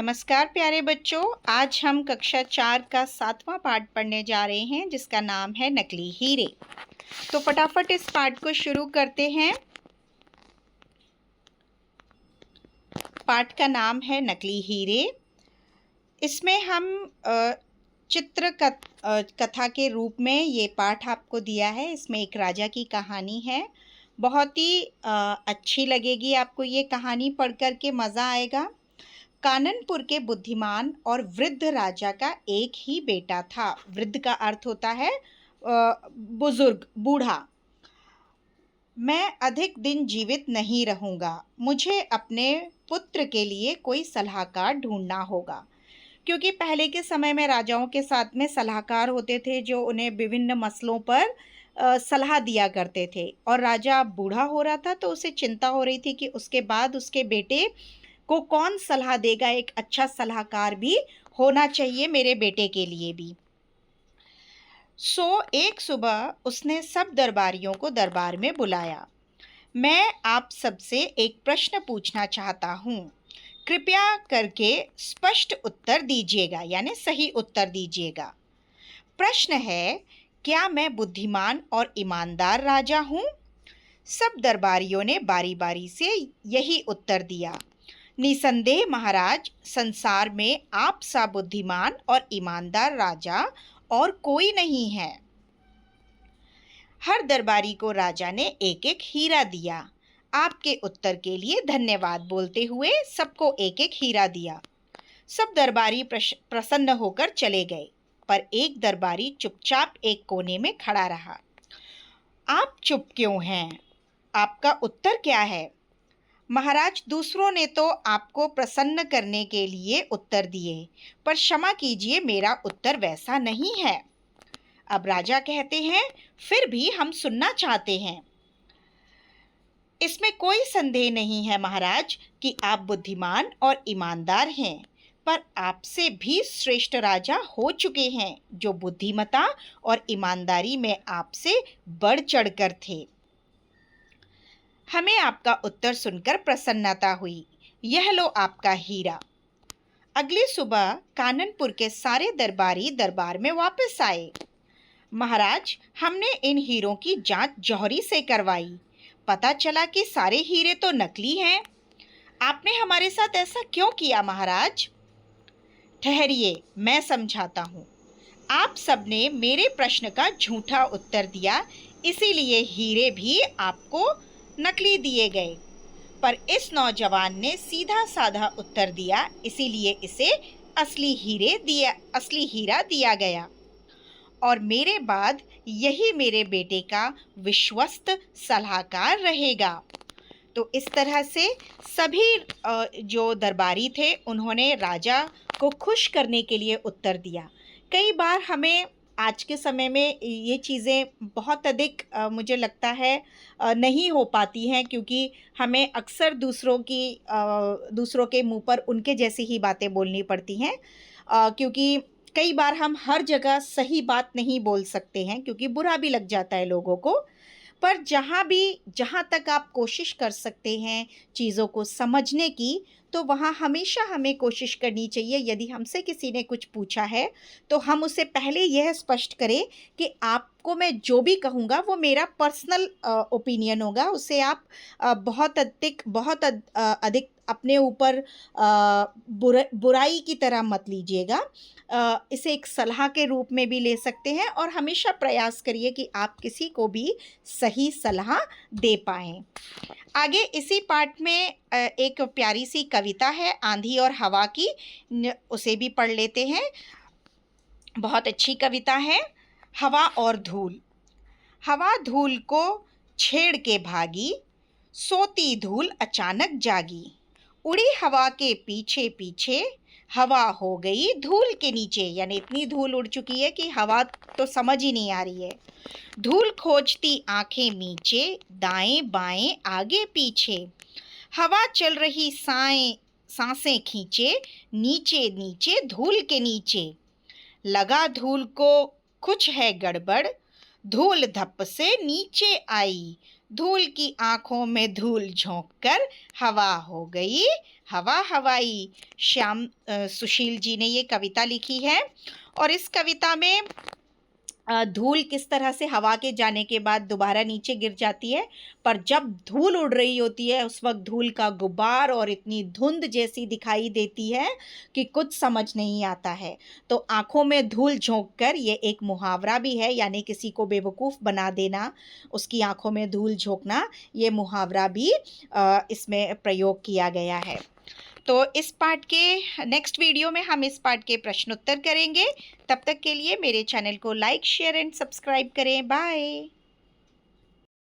नमस्कार प्यारे बच्चों। आज हम कक्षा 4 का 7वां पाठ पढ़ने जा रहे हैं जिसका नाम है नकली हीरे। तो फटाफट इस पाठ को शुरू करते हैं। पाठ का नाम है नकली हीरे। इसमें हम चित्र कथा के रूप में ये पाठ आपको दिया है। इसमें एक राजा की कहानी है। बहुत ही अच्छी लगेगी आपको ये कहानी पढ़ कर के, मज़ा आएगा। काननपुर के बुद्धिमान और वृद्ध राजा का एक ही बेटा था। वृद्ध का अर्थ होता है बुजुर्ग, बूढ़ा। मैं अधिक दिन जीवित नहीं रहूंगा। मुझे अपने पुत्र के लिए कोई सलाहकार ढूंढना होगा, क्योंकि पहले के समय में राजाओं के साथ में सलाहकार होते थे जो उन्हें विभिन्न मसलों पर सलाह दिया करते थे। और राजा बूढ़ा हो रहा था तो उसे चिंता हो रही थी कि उसके बाद उसके बेटे को कौन सलाह देगा। एक अच्छा सलाहकार भी होना चाहिए मेरे बेटे के लिए भी। एक सुबह उसने सब दरबारियों को दरबार में बुलाया। मैं आप सबसे एक प्रश्न पूछना चाहता हूँ, कृपया करके स्पष्ट उत्तर दीजिएगा, यानी सही उत्तर दीजिएगा। प्रश्न है, क्या मैं बुद्धिमान और ईमानदार राजा हूँ? सब दरबारियों ने बारी बारी से यही उत्तर दिया। निसंदेह महाराज, संसार में आप सा बुद्धिमान और ईमानदार राजा और कोई नहीं है। हर दरबारी को राजा ने एक एक हीरा दिया। आपके उत्तर के लिए धन्यवाद बोलते हुए सबको एक एक हीरा दिया। सब दरबारी प्रसन्न होकर चले गए, पर एक दरबारी चुपचाप एक कोने में खड़ा रहा। आप चुप क्यों हैं? आपका उत्तर क्या है? महाराज, दूसरों ने तो आपको प्रसन्न करने के लिए उत्तर दिए, पर क्षमा कीजिए, मेरा उत्तर वैसा नहीं है। अब राजा कहते हैं, फिर भी हम सुनना चाहते हैं। इसमें कोई संदेह नहीं है महाराज कि आप बुद्धिमान और ईमानदार हैं, पर आपसे भी श्रेष्ठ राजा हो चुके हैं जो बुद्धिमता और ईमानदारी में आपसे बढ़ चढ़कर थे। हमें आपका उत्तर सुनकर प्रसन्नता हुई। यह लो आपका हीरा। अगली सुबह काननपुर के सारे दरबारी दरबार में वापस आए। महाराज, हमने इन हीरों की जांच जौहरी से करवाई। पता चला कि सारे हीरे तो नकली हैं। आपने हमारे साथ ऐसा क्यों किया महाराज? ठहरिए, मैं समझाता हूँ। आप सबने मेरे प्रश्न का झूठा उत्तर दिया, इसीलिए हीरे भी आपको नकली दिए गए। पर इस नौजवान ने सीधा साधा उत्तर दिया, इसीलिए इसे असली हीरा दिया गया। और मेरे बाद यही मेरे बेटे का विश्वस्त सलाहकार रहेगा। तो इस तरह से सभी जो दरबारी थे उन्होंने राजा को खुश करने के लिए उत्तर दिया। कई बार हमें आज के समय में ये चीज़ें बहुत अधिक मुझे लगता है नहीं हो पाती हैं, क्योंकि हमें अक्सर दूसरों के मुंह पर उनके जैसी ही बातें बोलनी पड़ती हैं, क्योंकि कई बार हम हर जगह सही बात नहीं बोल सकते हैं, क्योंकि बुरा भी लग जाता है लोगों को। पर जहाँ तक आप कोशिश कर सकते हैं चीज़ों को समझने की, तो वहाँ हमेशा हमें कोशिश करनी चाहिए। यदि हमसे किसी ने कुछ पूछा है तो हम उसे पहले यह स्पष्ट करें कि आपको मैं जो भी कहूँगा वो मेरा पर्सनल ओपिनियन होगा। उसे आप बहुत अधिक अपने ऊपर बुराई की तरह मत लीजिएगा। इसे एक सलाह के रूप में भी ले सकते हैं, और हमेशा प्रयास करिए कि आप किसी को भी सही सलाह दे पाएँ। आगे इसी पाठ में एक प्यारी सी कविता है आंधी और हवा की, उसे भी पढ़ लेते हैं। बहुत अच्छी कविता है। हवा और धूल। हवा धूल को छेड़ के भागी, सोती धूल अचानक जागी। उड़ी हवा के पीछे पीछे, हवा हो गई धूल के नीचे। यानी इतनी धूल उड़ चुकी है कि हवा तो समझ ही नहीं आ रही है। धूल खोजती आंखें नीचे, दाएं बाएं आगे पीछे। हवा चल रही सांसें खींचे, नीचे नीचे धूल के नीचे। लगा धूल को कुछ है गड़बड़, धूल धप से नीचे आई। धूल की आंखों में धूल झोंक कर हवा हो गई हवा हवाई। श्याम सुशील जी ने ये कविता लिखी है। और इस कविता में धूल किस तरह से हवा के जाने के बाद दोबारा नीचे गिर जाती है, पर जब धूल उड़ रही होती है उस वक्त धूल का गुबार और इतनी धुंध जैसी दिखाई देती है कि कुछ समझ नहीं आता है। तो आंखों में धूल झोंककर ये एक मुहावरा भी है, यानी किसी को बेवकूफ़ बना देना, उसकी आंखों में धूल झोंकना, ये मुहावरा भी इसमें प्रयोग किया गया है। तो इस पार्ट के नेक्स्ट वीडियो में हम इस पार्ट के प्रश्न उत्तर करेंगे। तब तक के लिए मेरे चैनल को लाइक, शेयर एंड सब्सक्राइब करें। बाय।